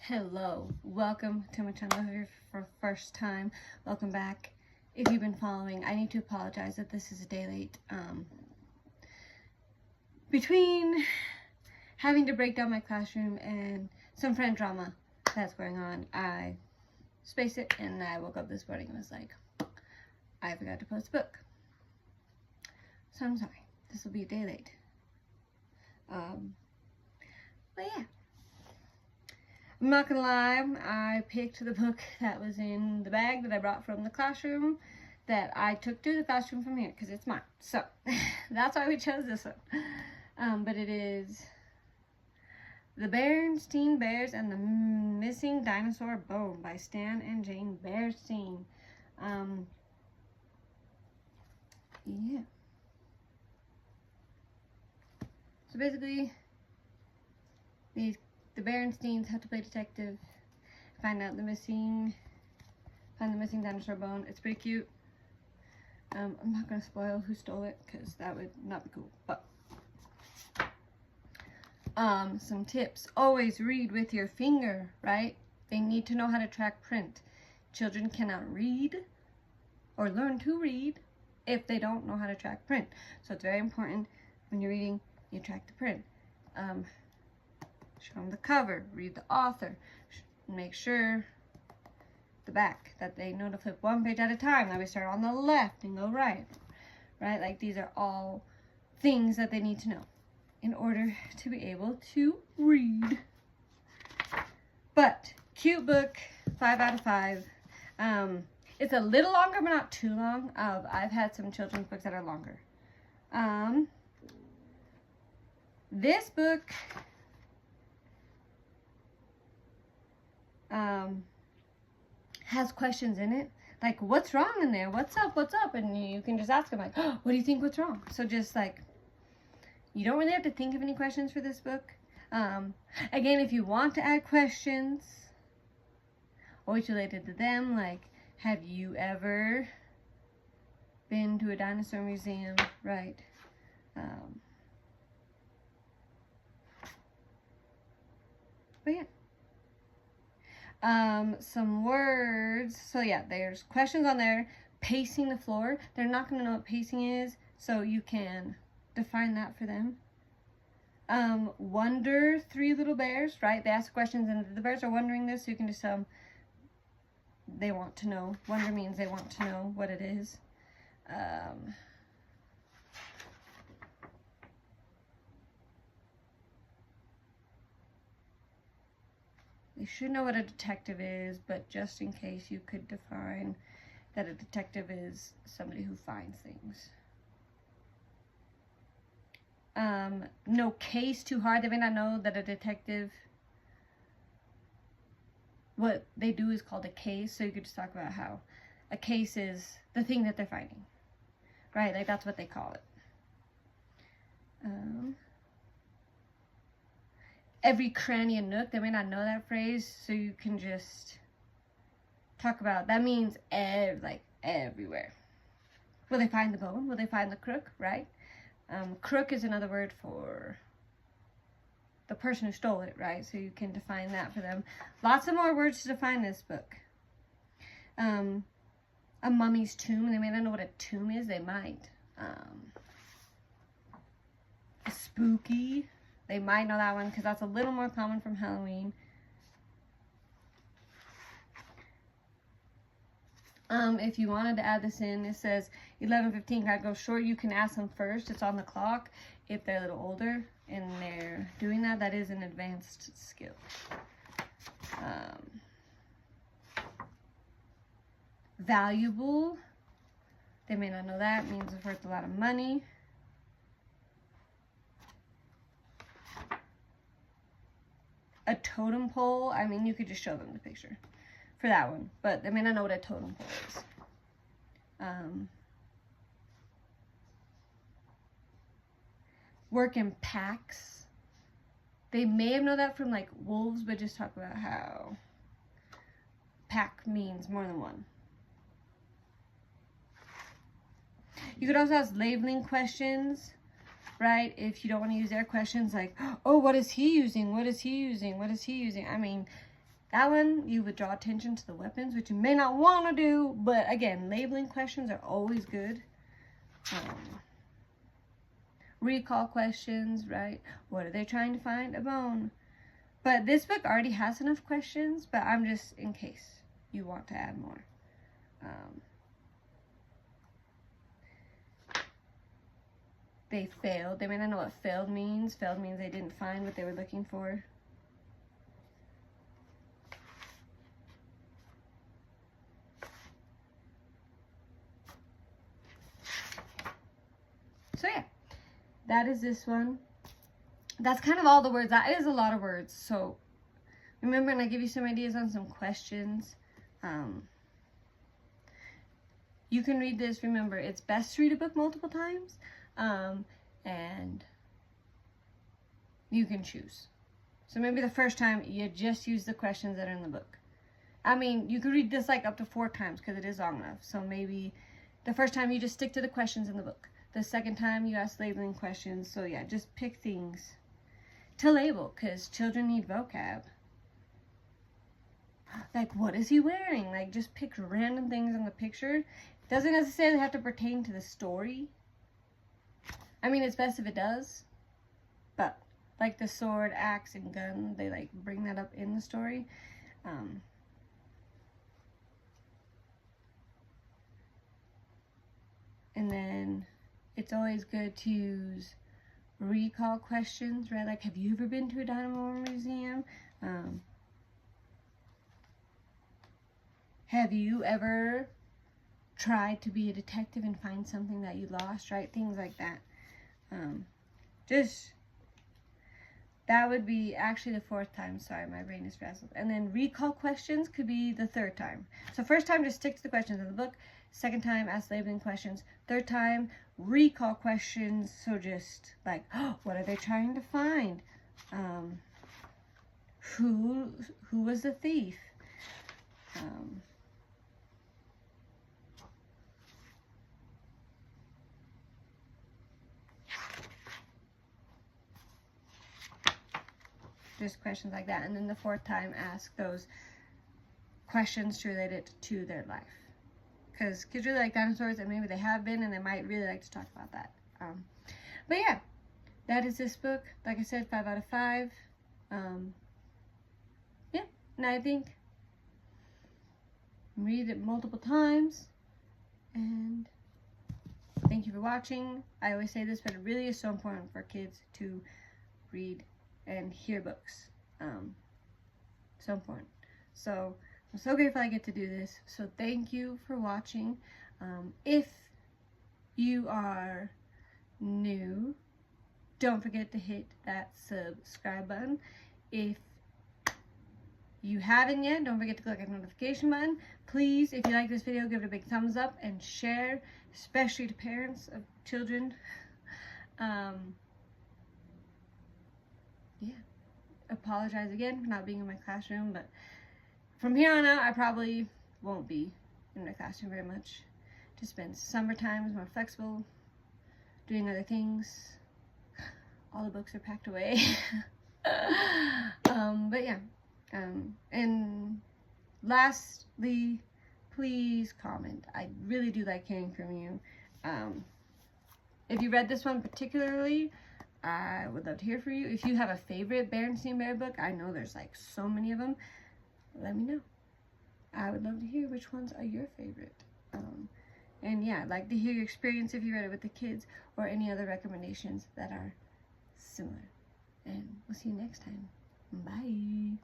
Hello, welcome to my channel. If you're for the first time, welcome back. If you've been following, I need to apologize that this is a day late. Between having to break down my classroom and some friend drama that's going on, I spaced it and I woke up this morning and was like, I forgot to post a book. So I'm sorry, this will be a day late. But yeah. I'm not gonna lie, I picked the book that was in the bag that I brought from the classroom that I took to the classroom from here because it's mine. So that's why we chose this one. But it is The Berenstain Bears and the Missing Dinosaur Bone by Stan and Jane Berenstain. Yeah. So basically, the Berenstains have to play detective, find the missing dinosaur bone. It's pretty cute. I'm not gonna spoil who stole it because that would not be cool. But some tips: always read with your finger. Right? They need to know how to track print. Children cannot read or learn to read if they don't know how to track print. So it's very important when you're reading, you track the print. Show them the cover, read the author, make sure the back that they know to flip one page at a time, that we start on the left and go right, like these are all things that they need to know in order to be able to read. But cute book, 5 out of 5. It's a little longer but not too long. I've had some children's books that are longer. This book has questions in it, like what's wrong in there, what's up, and you can just ask them like, oh, what do you think, what's wrong? So just like, you don't really have to think of any questions for this book. Again, if you want to add questions always related to them, like, have you ever been to a dinosaur museum, right? But yeah. Some words. So yeah, there's questions on there. Pacing the floor. They're not going to know what pacing is, so you can define that for them. Wonder, 3 little bears, right? They ask questions and the bears are wondering this, so you can just tell them they want to know. Wonder means they want to know what it is. You should know what a detective is, but just in case, you could define that a detective is somebody who finds things. No case too hard. They may not know that a detective, what they do is called a case, so you could just talk about how a case is the thing that they're finding, right? Like, that's what they call it. Every cranny and nook, they may not know that phrase, so you can just talk about, that means like everywhere. Will they find the bone? Will they find the crook, right? Crook is another word for the person who stole it, right? So you can define that for them. Lots of more words to define this book. A mummy's tomb, and they may not know what a tomb is, they might. Spooky. They might know that one because that's a little more common from Halloween. If you wanted to add this in, it says 11:15, gotta go short. You can ask them first. It's on the clock. If they're a little older and they're doing that, that is an advanced skill. Valuable. They may not know that. It means it's worth a lot of money. A totem pole, I mean, you could just show them the picture for that one, but they may not know what a totem pole is. Work in packs. They may have known that from like wolves, but just talk about how pack means more than one. You could also ask labeling questions, right? If you don't want to use their questions, like, oh, what is he using? What is he using? What is he using? I mean, That one, you would draw attention to the weapons, which you may not want to do, but again, labeling questions are always good. Recall questions, right? What are they trying to find? A bone. But this book already has enough questions, but I'm just in case you want to add more. They failed. They may not know what failed means. Failed means they didn't find what they were looking for. So yeah, that is this one. That's kind of all the words. That is a lot of words. So remember, and I give you some ideas on some questions. You can read this. Remember, it's best to read a book multiple times. And you can choose. So maybe the first time you just use the questions that are in the book. I mean, you could read this like up to 4 times because it is long enough. So maybe the first time you just stick to the questions in the book. The second time you ask labeling questions. So yeah, just pick things to label because children need vocab. Like, what is he wearing? Like, just pick random things in the picture. Doesn't necessarily have to pertain to the story. I mean, it's best if it does. But, like the sword, axe, and gun, they, like, bring that up in the story. And then, it's always good to use recall questions, right? Like, have you ever been to a dinosaur museum? Have you ever tried to be a detective and find something that you lost, right? Things like that. That would be actually the 4th time. Sorry, my brain is frazzled. And then recall questions could be the 3rd time. So first time, just stick to the questions in the book. Second time, ask labeling questions. 3rd time, recall questions. So just like, oh, what are they trying to find? Who was the thief? Just questions like that. And then the 4th time, ask those questions related to their life. Because kids really like dinosaurs, and maybe they have been, and they might really like to talk about that. But yeah, that is this book. Like I said, 5 out of 5. Yeah, and I think read it multiple times. And thank you for watching. I always say this, but it really is so important for kids to read and hear books. So important. So I'm so grateful I get to do this. So thank you for watching. If you are new, don't forget to hit that subscribe button. If you haven't yet, don't forget to click the notification button. Please, if you like this video, give it a big thumbs up and share, especially to parents of children. Yeah, apologize again for not being in my classroom, but from here on out, I probably won't be in my classroom very much. Just spend summertime is more flexible, doing other things. All the books are packed away. But yeah, and lastly, please comment. I really do like hearing from you. If you read this one particularly, I would love to hear from you. If you have a favorite Berenstain Bear book, I know there's like so many of them, let me know. I would love to hear which ones are your favorite. And yeah, I'd like to hear your experience if you read it with the kids, or any other recommendations that are similar. And we'll see you next time. Bye.